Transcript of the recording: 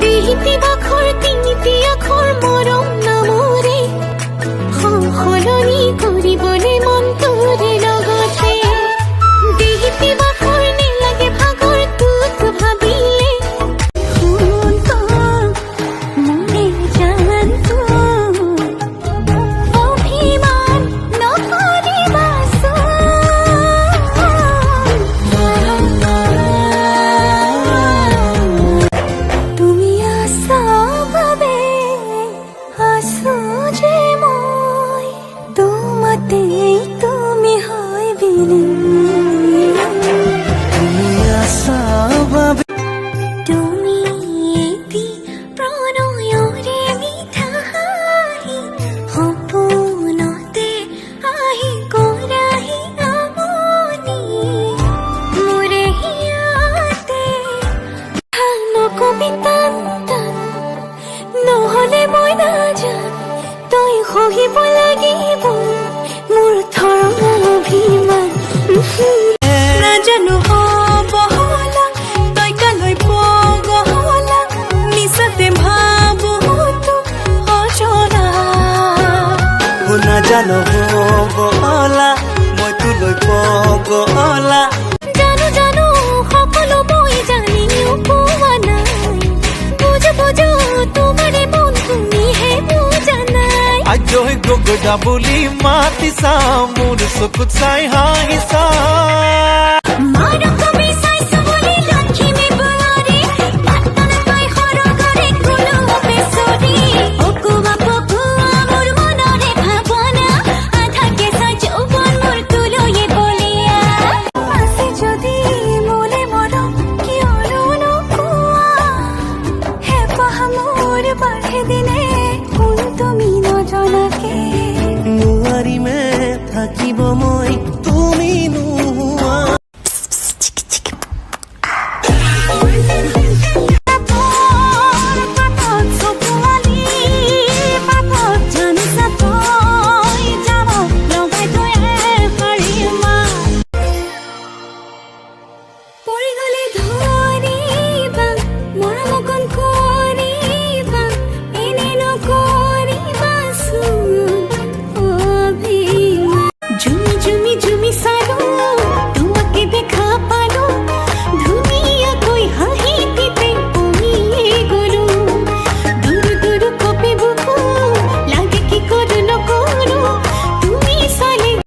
দিহিতি বাখৰ তিনিটি আখৰ মৰম নামৰে সলনি কৰিবলৈ মন তোৰে লগতে দিহিতি বাখৰ নেলাগে ভাগৰ তোক ভাবিলে মনে জানতো অভিমান নকৰিবাচোন তুমি আছা বাবে আছো যে মই তোমাতেই তুমি হয় বিলি তুমি আছা বাবে তুমি এটি প্ৰণয়ৰে মিঠা হাঁহি সপোনতে আহি কৰাহি আমনি মোৰে হিয়াতে কবিতা নহ'লে মই নাজান তই সহিব লাগিব মোৰ থৰঙা অভিমান নাজানো হ'ব হলা তই কালৈ পগলা মিছাতে ভাবো তোক অজনা নাজানো বলা মই তোলৈ পগলা জানো জানো সকলো মই জানিও পোৱা নাই বুজো তোমাৰে মন তুমিহে বুজা নাই আজৈ গগদা বুলি মাতিছা মোৰ চকুত চাই হাঁহিছা